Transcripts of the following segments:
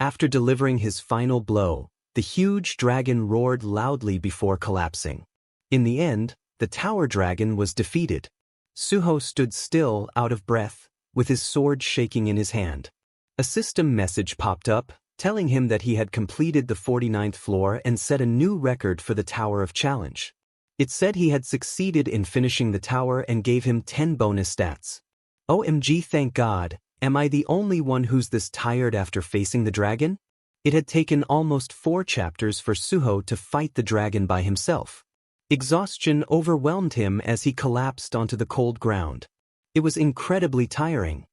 After delivering his final blow, the huge dragon roared loudly before collapsing. In the end, the tower dragon was defeated. Suho stood still, out of breath, with his sword shaking in his hand. A system message popped up, telling him that he had completed the 49th floor and set a new record for the Tower of Challenge. It said he had succeeded in finishing the tower and gave him 10 bonus stats. OMG, thank God, am I the only one who's this tired after facing the dragon? It had taken almost 4 chapters for Suho to fight the dragon by himself. Exhaustion overwhelmed him as he collapsed onto the cold ground. It was incredibly tiring.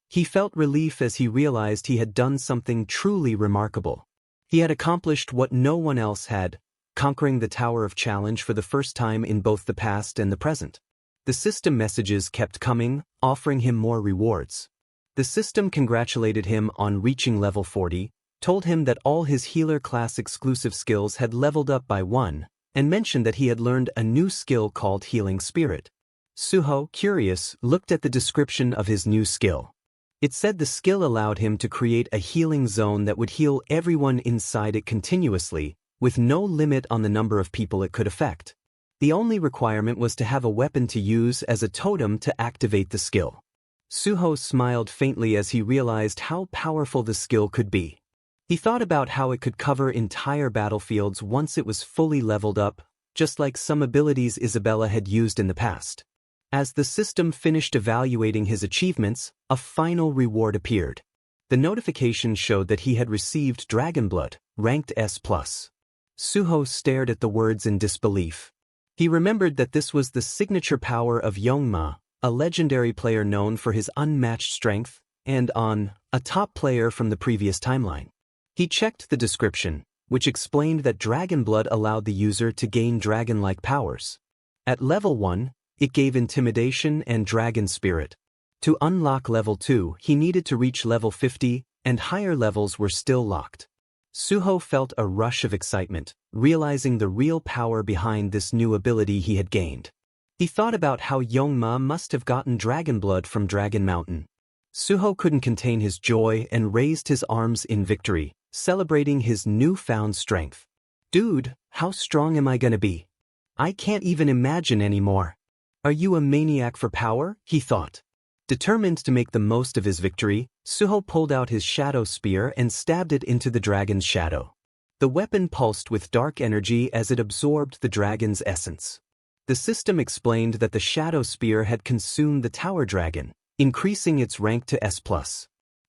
He felt relief as he realized he had done something truly remarkable. He had accomplished what no one else had, conquering the Tower of Challenge for the first time in both the past and the present. The system messages kept coming, offering him more rewards. The system congratulated him on reaching level 40, told him that all his healer class exclusive skills had leveled up by 1, and mentioned that he had learned a new skill called Healing Spirit. Suho, curious, looked at the description of his new skill. It said the skill allowed him to create a healing zone that would heal everyone inside it continuously, with no limit on the number of people it could affect. The only requirement was to have a weapon to use as a totem to activate the skill. Suho smiled faintly as he realized how powerful the skill could be. He thought about how it could cover entire battlefields once it was fully leveled up, just like some abilities Isabella had used in the past. As the system finished evaluating his achievements, a final reward appeared. The notification showed that he had received Dragon Blood, ranked S+. Suho stared at the words in disbelief. He remembered that this was the signature power of ᴄᴏᴘᴘᴘ, a legendary player known for his unmatched strength, and a top player from the previous timeline. He checked the description, which explained that Dragon Blood allowed the user to gain dragon-like powers. At level 1, it gave Intimidation and Dragon Spirit. To unlock level 2, he needed to reach level 50, and higher levels were still locked. Suho felt a rush of excitement, realizing the real power behind this new ability he had gained. He thought about how ᴄᴏᴘᴘᴘ must have gotten Dragon Blood from Dragon Mountain. Suho couldn't contain his joy and raised his arms in victory, celebrating his newfound strength. Dude, how strong am I gonna be? I can't even imagine anymore. Are you a maniac for power? He thought. Determined to make the most of his victory, Suho pulled out his shadow spear and stabbed it into the dragon's shadow. The weapon pulsed with dark energy as it absorbed the dragon's essence. The system explained that the shadow spear had consumed the tower dragon, increasing its rank to S+.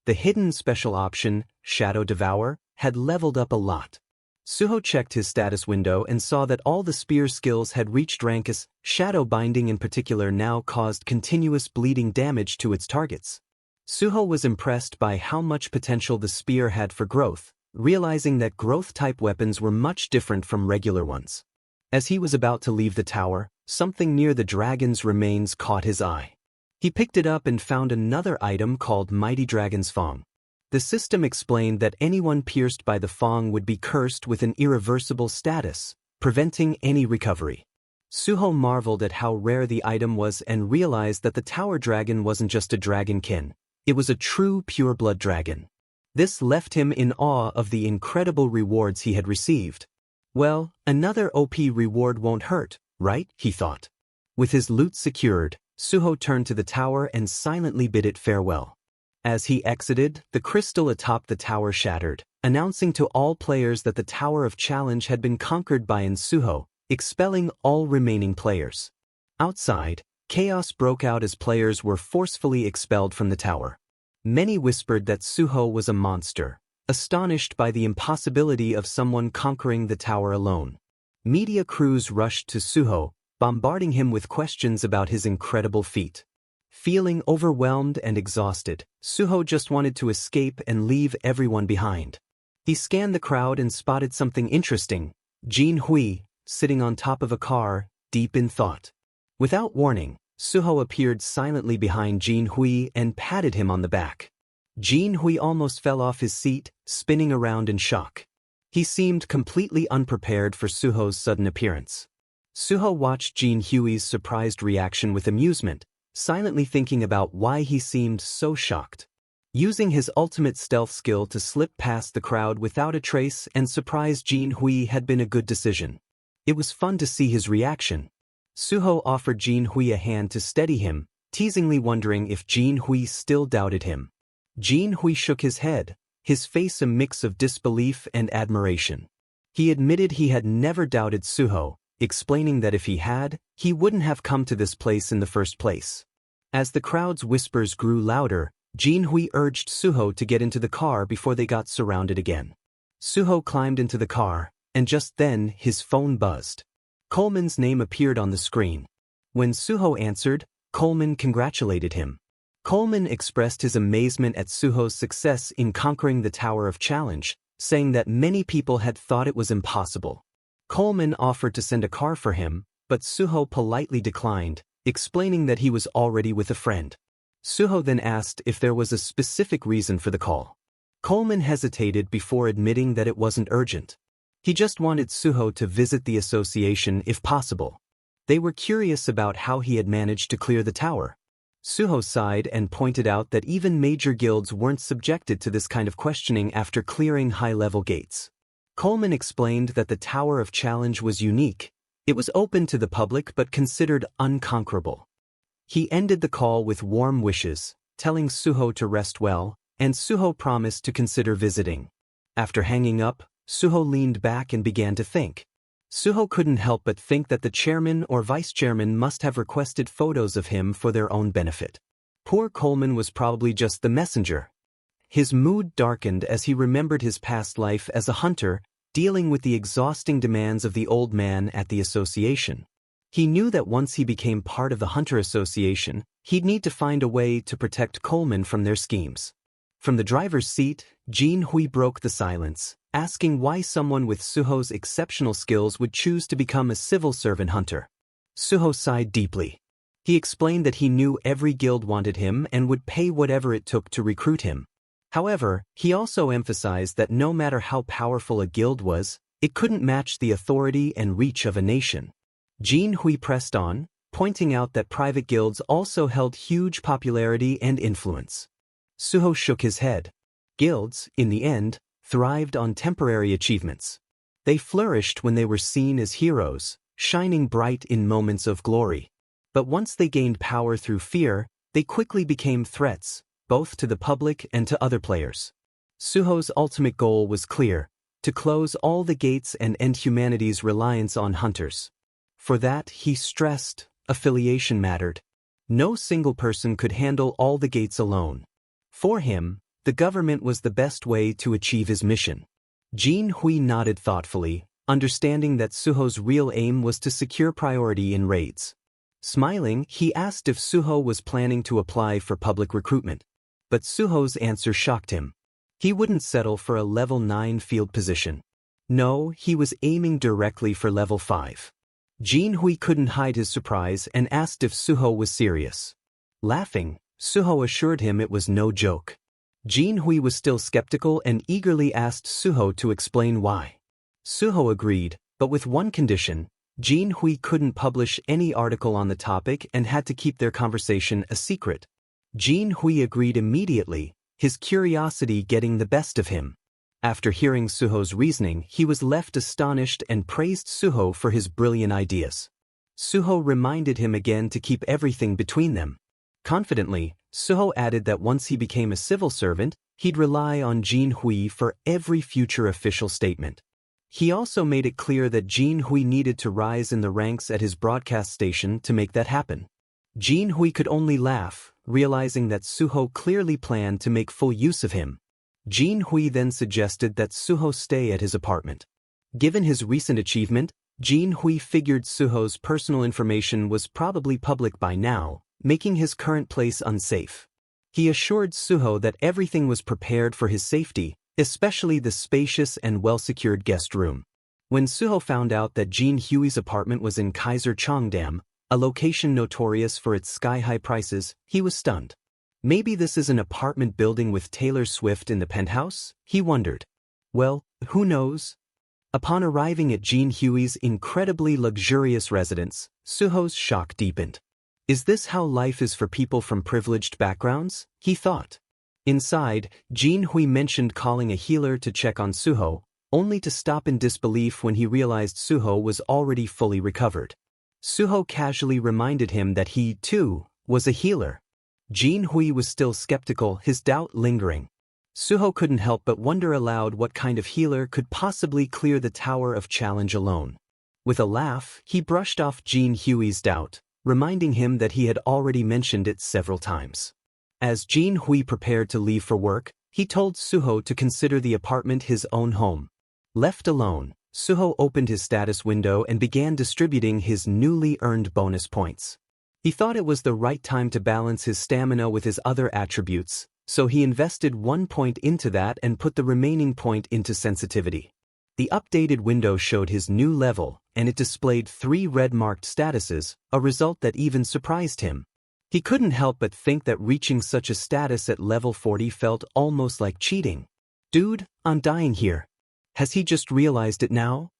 The hidden special option, Shadow Devour, had leveled up a lot. Suho checked his status window and saw that all the spear skills had reached rank S. Shadow Binding in particular now caused continuous bleeding damage to its targets. Suho was impressed by how much potential the spear had for growth, realizing that growth-type weapons were much different from regular ones. As he was about to leave the tower, something near the dragon's remains caught his eye. He picked it up and found another item called Mighty Dragon's Fang. The system explained that anyone pierced by the Fang would be cursed with an irreversible status, preventing any recovery. Suho marveled at how rare the item was and realized that the tower dragon wasn't just a dragonkin, it was a true pure-blood dragon. This left him in awe of the incredible rewards he had received. Well, another OP reward won't hurt, right? He thought. With his loot secured, Suho turned to the tower and silently bid it farewell. As he exited, the crystal atop the tower shattered, announcing to all players that the Tower of Challenge had been conquered by Suho, expelling all remaining players. Outside, chaos broke out as players were forcefully expelled from the tower. Many whispered that Suho was a monster, astonished by the impossibility of someone conquering the tower alone. Media crews rushed to Suho, bombarding him with questions about his incredible feat. Feeling overwhelmed and exhausted, Suho just wanted to escape and leave everyone behind. He scanned the crowd and spotted something interesting: Jin Hui, sitting on top of a car, deep in thought. Without warning, Suho appeared silently behind Jin Hui and patted him on the back. Jin Hui almost fell off his seat, spinning around in shock. He seemed completely unprepared for Suho's sudden appearance. Suho watched Jin Hui's surprised reaction with amusement, silently thinking about why he seemed so shocked. Using his ultimate stealth skill to slip past the crowd without a trace and surprise Jin Hui had been a good decision. It was fun to see his reaction. Suho offered Jin Hui a hand to steady him, teasingly wondering if Jin Hui still doubted him. Jin Hui shook his head, his face a mix of disbelief and admiration. He admitted he had never doubted Suho, explaining that if he had, he wouldn't have come to this place in the first place. As the crowd's whispers grew louder, Jin Hui urged Suho to get into the car before they got surrounded again. Suho climbed into the car, and just then his phone buzzed. Coleman's name appeared on the screen. When Suho answered, Coleman congratulated him. Coleman expressed his amazement at Suho's success in conquering the Tower of Challenge, saying that many people had thought it was impossible. Coleman offered to send a car for him, but Suho politely declined, explaining that he was already with a friend. Suho then asked if there was a specific reason for the call. Coleman hesitated before admitting that it wasn't urgent. He just wanted Suho to visit the association if possible. They were curious about how he had managed to clear the tower. Suho sighed and pointed out that even major guilds weren't subjected to this kind of questioning after clearing high-level gates. Coleman explained that the Tower of Challenge was unique. It was open to the public but considered unconquerable. He ended the call with warm wishes, telling Suho to rest well, and Suho promised to consider visiting. After hanging up, Suho leaned back and began to think. Suho couldn't help but think that the chairman or vice-chairman must have requested photos of him for their own benefit. Poor Coleman was probably just the messenger. His mood darkened as he remembered his past life as a hunter, dealing with the exhausting demands of the old man at the association. He knew that once he became part of the Hunter Association, he'd need to find a way to protect Coleman from their schemes. From the driver's seat, Jin Hui broke the silence, asking why someone with Suho's exceptional skills would choose to become a civil servant hunter. Suho sighed deeply. He explained that he knew every guild wanted him and would pay whatever it took to recruit him. However, he also emphasized that no matter how powerful a guild was, it couldn't match the authority and reach of a nation. Jin Hui pressed on, pointing out that private guilds also held huge popularity and influence. Suho shook his head. Guilds, in the end, thrived on temporary achievements. They flourished when they were seen as heroes, shining bright in moments of glory. But once they gained power through fear, they quickly became threats, both to the public and to other players. Suho's ultimate goal was clear: to close all the gates and end humanity's reliance on hunters. For that, he stressed, affiliation mattered. No single person could handle all the gates alone. For him, the government was the best way to achieve his mission. Jin Hui nodded thoughtfully, understanding that Suho's real aim was to secure priority in raids. Smiling, he asked if Suho was planning to apply for public recruitment. But Suho's answer shocked him. He wouldn't settle for a level 9 field position. No, he was aiming directly for level 5. Jin Hui couldn't hide his surprise and asked if Suho was serious. Laughing, Suho assured him it was no joke. Jin Hui was still skeptical and eagerly asked Suho to explain why. Suho agreed, but with one condition: Jin Hui couldn't publish any article on the topic and had to keep their conversation a secret. Jin Hui agreed immediately, his curiosity getting the best of him. After hearing Suho's reasoning, he was left astonished and praised Suho for his brilliant ideas. Suho reminded him again to keep everything between them. Confidently, Suho added that once he became a civil servant, he'd rely on Jin Hui for every future official statement. He also made it clear that Jin Hui needed to rise in the ranks at his broadcast station to make that happen. Jin Hui could only laugh, realizing that Suho clearly planned to make full use of him. Jin Hui then suggested that Suho stay at his apartment. Given his recent achievement, Jin Hui figured Suho's personal information was probably public by now, making his current place unsafe. He assured Suho that everything was prepared for his safety, especially the spacious and well-secured guest room. When Suho found out that Jin Hui's apartment was in Kaiser Cheongdam, a location notorious for its sky-high prices, he was stunned. Maybe this is an apartment building with Taylor Swift in the penthouse? He wondered. Well, who knows? Upon arriving at Jin Hui's incredibly luxurious residence, Suho's shock deepened. Is this how life is for people from privileged backgrounds? He thought. Inside, Jin Hui mentioned calling a healer to check on Suho, only to stop in disbelief when he realized Suho was already fully recovered. Suho casually reminded him that he, too, was a healer. Jin Hui was still skeptical, his doubt lingering. Suho couldn't help but wonder aloud what kind of healer could possibly clear the Tower of Challenge alone. With a laugh, he brushed off Jin Hui's doubt, reminding him that he had already mentioned it several times. As Jin Hui prepared to leave for work, he told Suho to consider the apartment his own home. Left alone, Suho opened his status window and began distributing his newly earned bonus points. He thought it was the right time to balance his stamina with his other attributes, so he invested 1 point into that and put the remaining point into sensitivity. The updated window showed his new level, and it displayed 3 red-marked statuses, a result that even surprised him. He couldn't help but think that reaching such a status at level 40 felt almost like cheating. Dude, I'm dying here. Has he just realized it now?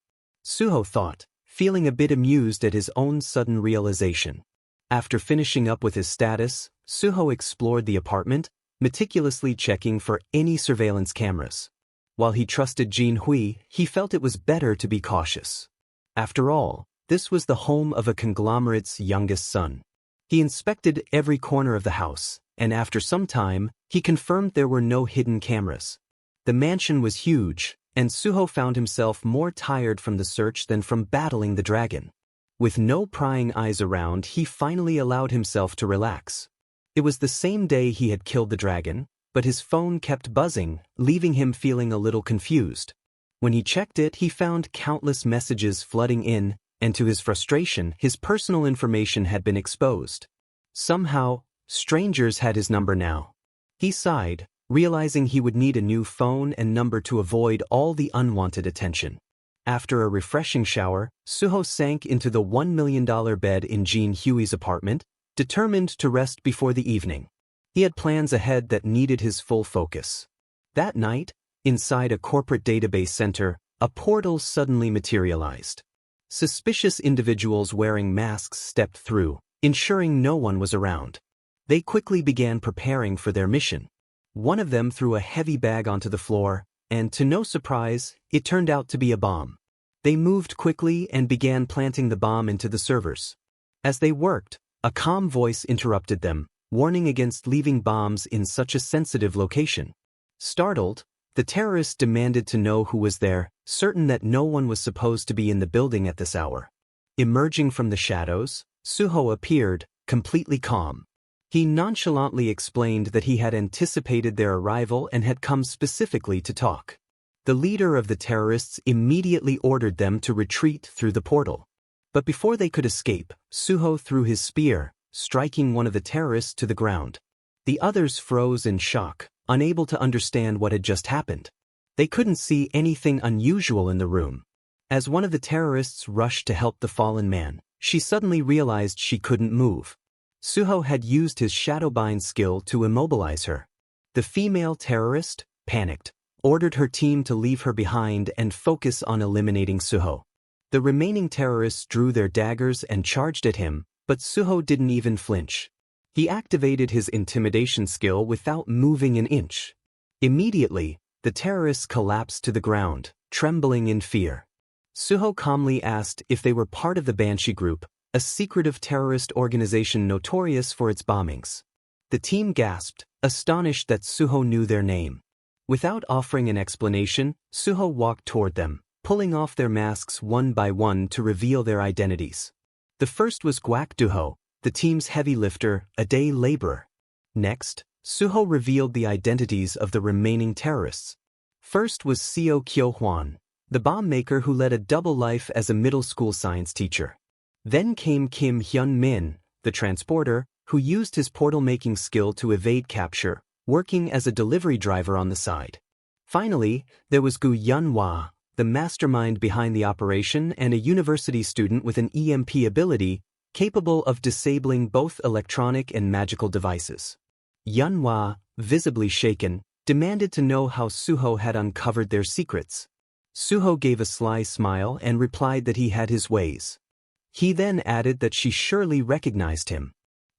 Suho thought, feeling a bit amused at his own sudden realization. After finishing up with his status, Suho explored the apartment, meticulously checking for any surveillance cameras. While he trusted Jin Hui, he felt it was better to be cautious. After all, this was the home of a conglomerate's youngest son. He inspected every corner of the house, and after some time, he confirmed there were no hidden cameras. The mansion was huge, and Suho found himself more tired from the search than from battling the dragon. With no prying eyes around, he finally allowed himself to relax. It was the same day he had killed the dragon, but his phone kept buzzing, leaving him feeling a little confused. When he checked it, he found countless messages flooding in, and to his frustration, his personal information had been exposed. Somehow, strangers had his number now. He sighed, realizing he would need a new phone and number to avoid all the unwanted attention. After a refreshing shower, Suho sank into the $1 million bed in Jin Hui's apartment, determined to rest before the evening. He had plans ahead that needed his full focus. That night, inside a corporate database center, a portal suddenly materialized. Suspicious individuals wearing masks stepped through, ensuring no one was around. They quickly began preparing for their mission. One of them threw a heavy bag onto the floor, and to no surprise, it turned out to be a bomb. They moved quickly and began planting the bomb into the servers. As they worked, a calm voice interrupted them, warning against leaving bombs in such a sensitive location. Startled, the terrorists demanded to know who was there, certain that no one was supposed to be in the building at this hour. Emerging from the shadows, Suho appeared, completely calm. He nonchalantly explained that he had anticipated their arrival and had come specifically to talk. The leader of the terrorists immediately ordered them to retreat through the portal. But before they could escape, Suho threw his spear, striking one of the terrorists to the ground. The others froze in shock, unable to understand what had just happened. They couldn't see anything unusual in the room. As one of the terrorists rushed to help the fallen man, she suddenly realized she couldn't move. Suho had used his shadowbind skill to immobilize her. The female terrorist, panicked, ordered her team to leave her behind and focus on eliminating Suho. The remaining terrorists drew their daggers and charged at him, but Suho didn't even flinch. He activated his intimidation skill without moving an inch. Immediately, the terrorists collapsed to the ground, trembling in fear. Suho calmly asked if they were part of the Banshee Group, a secretive terrorist organization notorious for its bombings. The team gasped, astonished that Suho knew their name. Without offering an explanation, Suho walked toward them, pulling off their masks one by one to reveal their identities. The first was Guak Duho, the team's heavy lifter, a day laborer. Next, Suho revealed the identities of the remaining terrorists. First was Seo Kyo-hwan, the bomb maker who led a double life as a middle school science teacher. Then came Kim Hyun-min, the transporter, who used his portal-making skill to evade capture, working as a delivery driver on the side. Finally, there was Gu Yunhwa, the mastermind behind the operation and a university student with an EMP ability capable of disabling both electronic and magical devices. Yunhwa, visibly shaken, demanded to know how Suho had uncovered their secrets. Suho gave a sly smile and replied that he had his ways. He then added that she surely recognized him.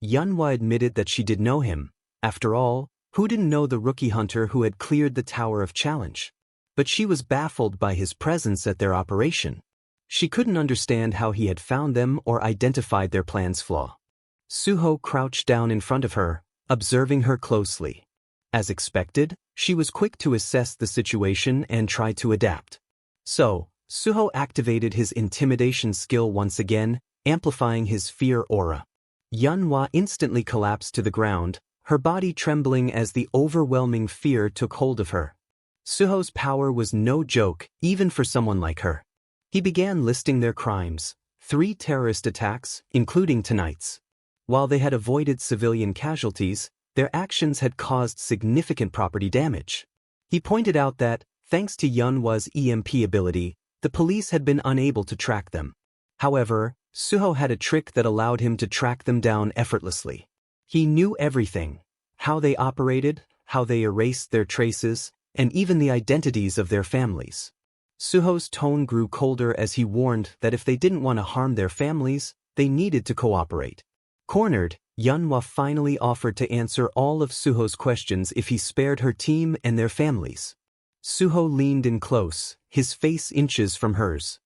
Yunhwa admitted that she did know him. After all, Who didn't know the rookie hunter who had cleared the Tower of Challenge? But she was baffled by his presence at their operation. She couldn't understand how he had found them or identified their plan's flaw. Suho crouched down in front of her, observing her closely. As expected, she was quick to assess the situation and try to adapt. So, Suho activated his intimidation skill once again, amplifying his fear aura. Manhwa instantly collapsed to the ground, her body trembling as the overwhelming fear took hold of her. Suho's power was no joke, even for someone like her. He began listing their crimes, 3 terrorist attacks, including tonight's. While they had avoided civilian casualties, their actions had caused significant property damage. He pointed out that, thanks to Manhwa's EMP ability, the police had been unable to track them. However, Suho had a trick that allowed him to track them down effortlessly. He knew everything: how they operated, how they erased their traces, and even the identities of their families. Suho's tone grew colder as he warned that if they didn't want to harm their families, they needed to cooperate. Cornered, Manhwa finally offered to answer all of Suho's questions if he spared her team and their families. Suho leaned in close, his face inches from hers.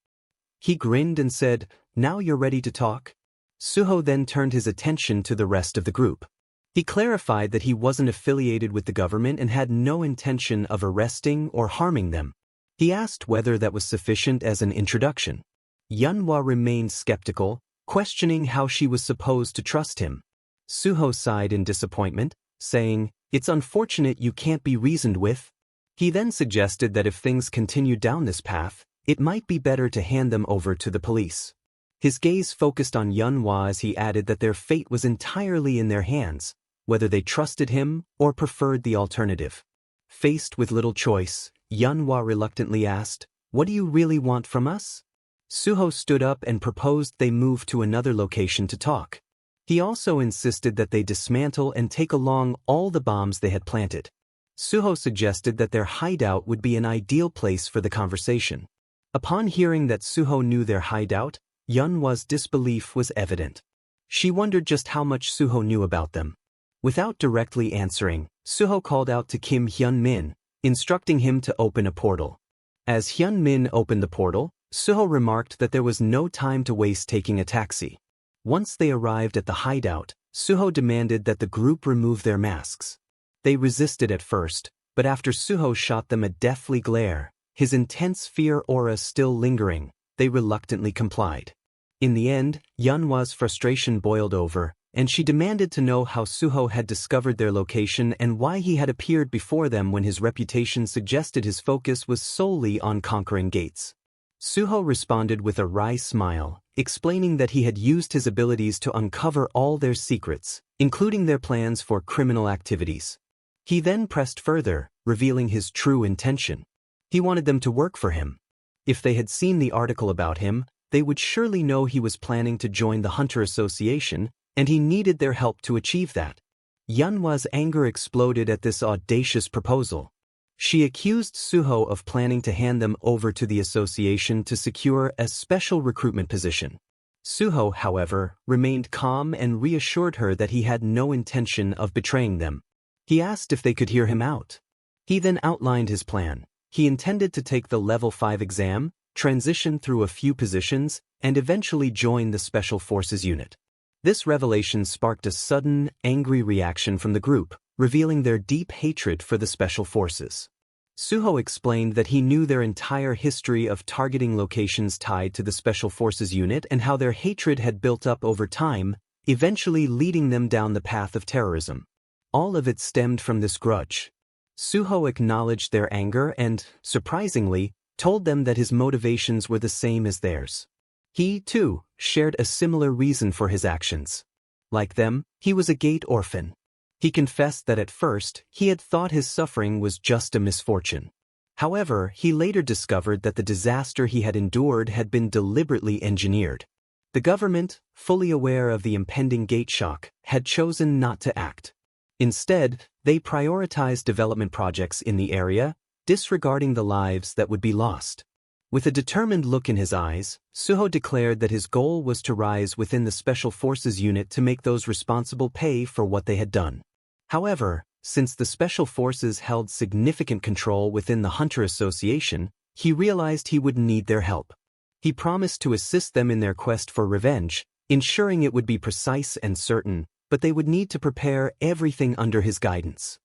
He grinned and said, "Now you're ready to talk?" Suho then turned his attention to the rest of the group. He clarified that he wasn't affiliated with the government and had no intention of arresting or harming them. He asked whether that was sufficient as an introduction. Manhwa remained skeptical, questioning how she was supposed to trust him. Suho sighed in disappointment, saying, "It's unfortunate you can't be reasoned with." He then suggested that if things continued down this path, it might be better to hand them over to the police. His gaze focused on Manhwa as he added that their fate was entirely in their hands, whether they trusted him or preferred the alternative. Faced with little choice, Manhwa reluctantly asked, "What do you really want from us?" Suho stood up and proposed they move to another location to talk. He also insisted that they dismantle and take along all the bombs they had planted. Suho suggested that their hideout would be an ideal place for the conversation. Upon hearing that Suho knew their hideout, Manhwa's disbelief was evident. She wondered just how much Suho knew about them. Without directly answering, Suho called out to Kim Hyun-min, instructing him to open a portal. As Hyun-min opened the portal, Suho remarked that there was no time to waste taking a taxi. Once they arrived at the hideout, Suho demanded that the group remove their masks. They resisted at first, but after Suho shot them a deathly glare, his intense fear aura still lingering, they reluctantly complied. In the end, Manhwa's frustration boiled over, and she demanded to know how Suho had discovered their location and why he had appeared before them when his reputation suggested his focus was solely on conquering gates. Suho responded with a wry smile, explaining that he had used his abilities to uncover all their secrets, including their plans for criminal activities. He then pressed further, revealing his true intention. He wanted them to work for him. If they had seen the article about him, they would surely know he was planning to join the Hunter Association, and he needed their help to achieve that. Manhwa's anger exploded at this audacious proposal. She accused Suho of planning to hand them over to the association to secure a special recruitment position. Suho, however, remained calm and reassured her that he had no intention of betraying them. He asked if they could hear him out. He then outlined his plan. He intended to take the Level 5 exam, transition through a few positions, and eventually join the Special Forces unit. This revelation sparked a sudden, angry reaction from the group, revealing their deep hatred for the Special Forces. Suho explained that he knew their entire history of targeting locations tied to the Special Forces unit and how their hatred had built up over time, eventually leading them down the path of terrorism. All of it stemmed from this grudge. Suho acknowledged their anger and, surprisingly, told them that his motivations were the same as theirs. He, too, shared a similar reason for his actions. Like them, he was a gate orphan. He confessed that at first, he had thought his suffering was just a misfortune. However, he later discovered that the disaster he had endured had been deliberately engineered. The government, fully aware of the impending gate shock, had chosen not to act. Instead, they prioritized development projects in the area, disregarding the lives that would be lost. With a determined look in his eyes, Suho declared that his goal was to rise within the Special Forces unit to make those responsible pay for what they had done. However, Since the Special Forces held significant control within the Hunter Association, he realized he would need their help. He promised to assist them in their quest for revenge, ensuring it would be precise and certain, but they would need to prepare everything under his guidance.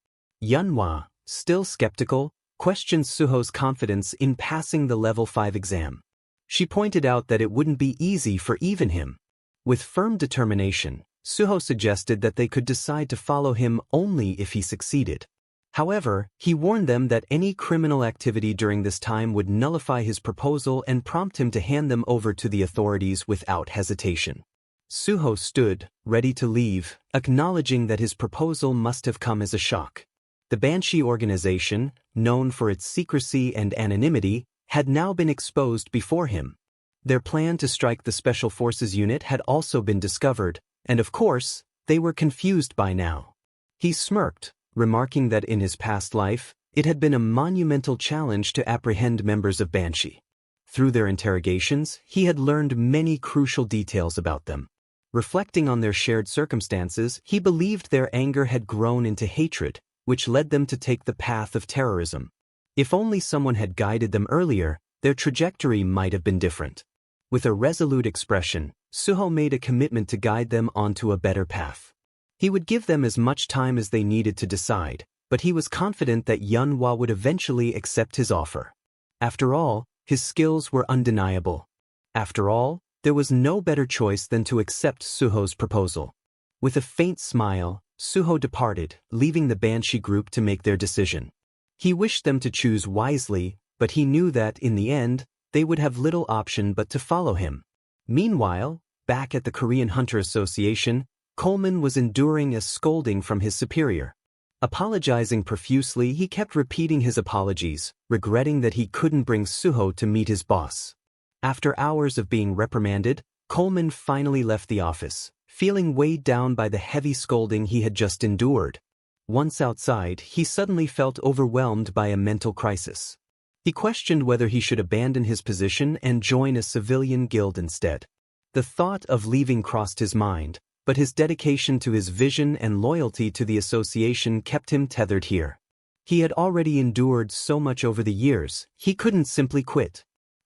Manhwa, still skeptical, questioned Suho's confidence in passing the Level 5 exam. She pointed out that it wouldn't be easy for even him. With firm determination, Suho suggested that they could decide to follow him only if he succeeded. However, he warned them that any criminal activity during this time would nullify his proposal and prompt him to hand them over to the authorities without hesitation. Suho stood, ready to leave, acknowledging that his proposal must have come as a shock. The Banshee organization, known for its secrecy and anonymity, had now been exposed before him. Their plan to strike the Special Forces unit had also been discovered, and of course, they were confused by now. He smirked, remarking that in his past life, it had been a monumental challenge to apprehend members of Banshee. Through their interrogations, he had learned many crucial details about them. Reflecting on their shared circumstances, he believed their anger had grown into hatred, which led them to take the path of terrorism. If only someone had guided them earlier, their trajectory might have been different. With a resolute expression, Suho made a commitment to guide them onto a better path. He would give them as much time as they needed to decide, but he was confident that Manhwa would eventually accept his offer. After all, his skills were undeniable. After all, there was no better choice than to accept Suho's proposal. With a faint smile, Suho departed, leaving the Banshee group to make their decision. He wished them to choose wisely, but he knew that, in the end, they would have little option but to follow him. Meanwhile, back at the Korean Hunter Association, Coleman was enduring a scolding from his superior. Apologizing profusely, he kept repeating his apologies, regretting that he couldn't bring Suho to meet his boss. After hours of being reprimanded, Coleman finally left the office, feeling weighed down by the heavy scolding he had just endured. Once outside, he suddenly felt overwhelmed by a mental crisis. He questioned whether he should abandon his position and join a civilian guild instead. The thought of leaving crossed his mind, but his dedication to his vision and loyalty to the association kept him tethered here. He had already endured so much over the years, he couldn't simply quit.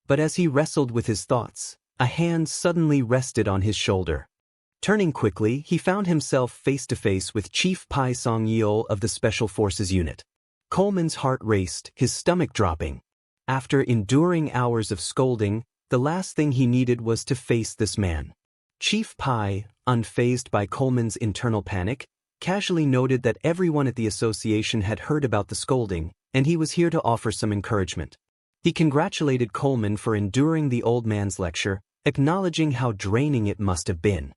But as he wrestled with his thoughts, a hand suddenly rested on his shoulder. Turning quickly, he found himself face to face with Chief Pai Song-yeol of the Special Forces Unit. Coleman's heart raced, his stomach dropping. After enduring hours of scolding, the last thing he needed was to face this man. Chief Pai, unfazed by Coleman's internal panic, casually noted that everyone at the association had heard about the scolding, and he was here to offer some encouragement. He congratulated Coleman for enduring the old man's lecture, acknowledging how draining it must have been.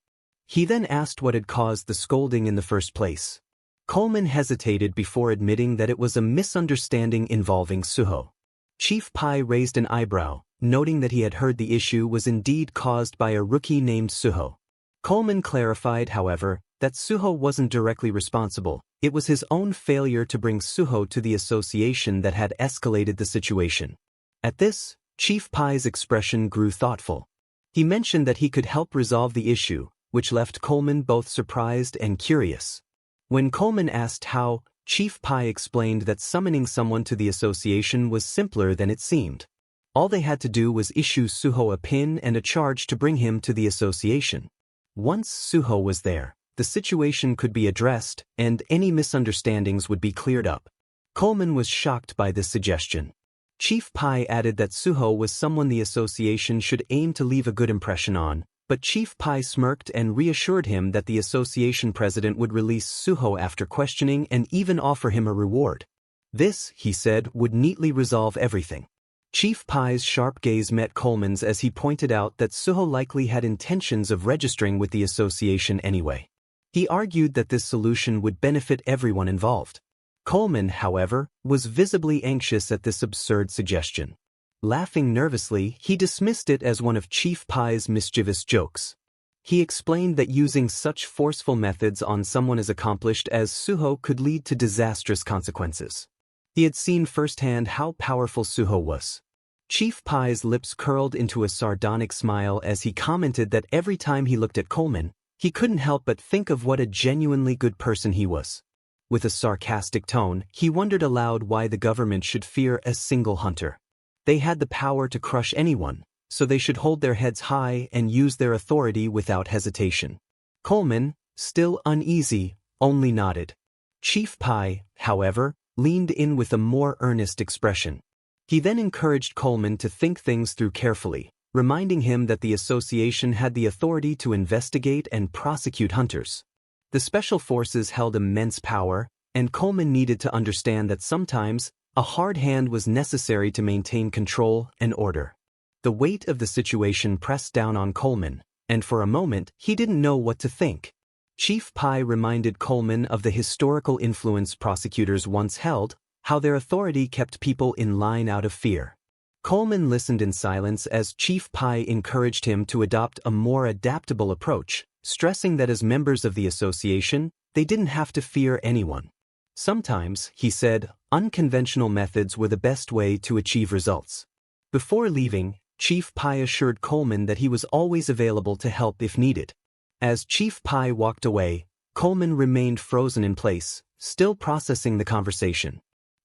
He then asked what had caused the scolding in the first place. Coleman hesitated before admitting that it was a misunderstanding involving Suho. Chief Pai raised an eyebrow, noting that he had heard the issue was indeed caused by a rookie named Suho. Coleman clarified, however, that Suho wasn't directly responsible. It was his own failure to bring Suho to the association that had escalated the situation. At this, Chief Pai's expression grew thoughtful. He mentioned that he could help resolve the issue, which left Coleman both surprised and curious. When Coleman asked how, Chief Pai explained that summoning someone to the association was simpler than it seemed. All they had to do was issue Suho a pin and a charge to bring him to the association. Once Suho was there, the situation could be addressed, and any misunderstandings would be cleared up. Coleman was shocked by this suggestion. Chief Pai added that Suho was someone the association should aim to leave a good impression on, but Chief Pai smirked and reassured him that the association president would release Suho after questioning and even offer him a reward. This, he said, would neatly resolve everything. Chief Pai's sharp gaze met Coleman's as he pointed out that Suho likely had intentions of registering with the association anyway. He argued that this solution would benefit everyone involved. Coleman, however, was visibly anxious at this absurd suggestion. Laughing nervously, he dismissed it as one of Chief Pai's mischievous jokes. He explained that using such forceful methods on someone as accomplished as Suho could lead to disastrous consequences. He had seen firsthand how powerful Suho was. Chief Pai's lips curled into a sardonic smile as he commented that every time he looked at Coleman, he couldn't help but think of what a genuinely good person he was. With a sarcastic tone, he wondered aloud why the government should fear a single hunter. They had the power to crush anyone, so they should hold their heads high and use their authority without hesitation. Coleman, still uneasy, only nodded. Chief Pai, however, leaned in with a more earnest expression. He then encouraged Coleman to think things through carefully, reminding him that the association had the authority to investigate and prosecute hunters. The special forces held immense power, and Coleman needed to understand that sometimes a hard hand was necessary to maintain control and order. The weight of the situation pressed down on Coleman, and for a moment he didn't know what to think. Chief Pai reminded Coleman of the historical influence prosecutors once held, how their authority kept people in line out of fear. Coleman listened in silence as Chief Pai encouraged him to adopt a more adaptable approach, stressing that as members of the association, they didn't have to fear anyone. Sometimes, he said, unconventional methods were the best way to achieve results. Before leaving, Chief Pai assured Coleman that he was always available to help if needed. As Chief Pai walked away, Coleman remained frozen in place, still processing the conversation.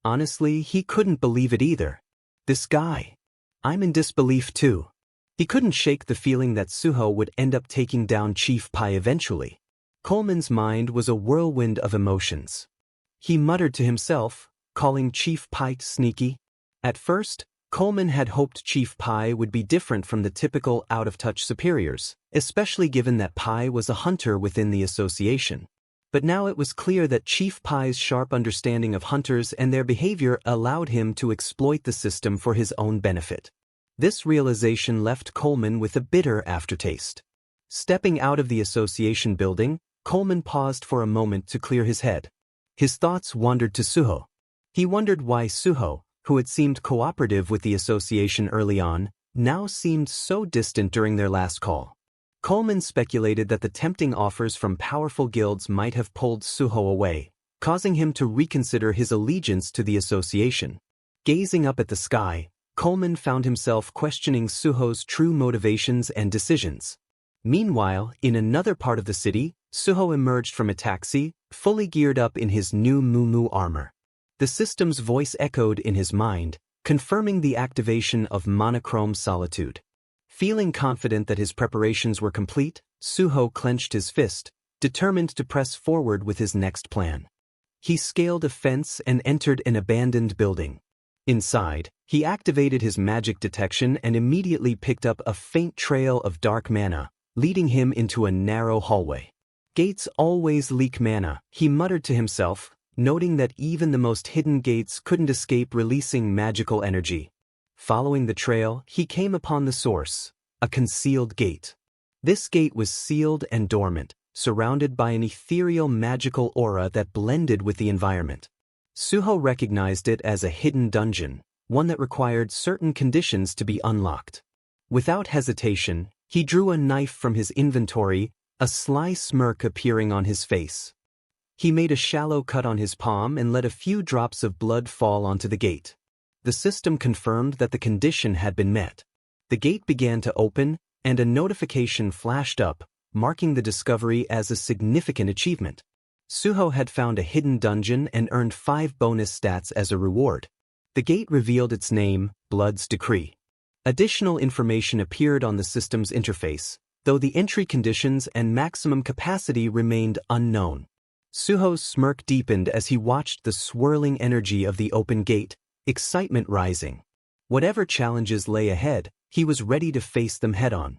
Honestly, he couldn't believe it either. This guy. I'm in disbelief too. He couldn't shake the feeling that Suho would end up taking down Chief Pai eventually. Coleman's mind was a whirlwind of emotions. He muttered to himself, calling Chief Pai sneaky. At first, Coleman had hoped Chief Pai would be different from the typical out-of-touch superiors, especially given that Pai was a hunter within the association. But now it was clear that Chief Pai's sharp understanding of hunters and their behavior allowed him to exploit the system for his own benefit. This realization left Coleman with a bitter aftertaste. Stepping out of the association building, Coleman paused for a moment to clear his head. His thoughts wandered to Suho. He wondered why Suho, who had seemed cooperative with the association early on, now seemed so distant during their last call. Coleman speculated that the tempting offers from powerful guilds might have pulled Suho away, causing him to reconsider his allegiance to the association. Gazing up at the sky, Coleman found himself questioning Suho's true motivations and decisions. Meanwhile, in another part of the city, Suho emerged from a taxi, fully geared up in his new muumuu armor. The system's voice echoed in his mind, confirming the activation of monochrome solitude. Feeling confident that his preparations were complete, Suho clenched his fist, determined to press forward with his next plan. He scaled a fence and entered an abandoned building. Inside, he activated his magic detection and immediately picked up a faint trail of dark mana, leading him into a narrow hallway. Gates always leak mana, he muttered to himself, noting that even the most hidden gates couldn't escape releasing magical energy. Following the trail, he came upon the source, a concealed gate. This gate was sealed and dormant, surrounded by an ethereal magical aura that blended with the environment. Suho recognized it as a hidden dungeon, one that required certain conditions to be unlocked. Without hesitation, he drew a knife from his inventory, a sly smirk appearing on his face. He made a shallow cut on his palm and let a few drops of blood fall onto the gate. The system confirmed that the condition had been met. The gate began to open, and a notification flashed up, marking the discovery as a significant achievement. Suho had found a hidden dungeon and earned 5 bonus stats as a reward. The gate revealed its name, Blood's Decree. Additional information appeared on the system's interface, though the entry conditions and maximum capacity remained unknown. Suho's smirk deepened as he watched the swirling energy of the open gate, excitement rising. Whatever challenges lay ahead, he was ready to face them head-on.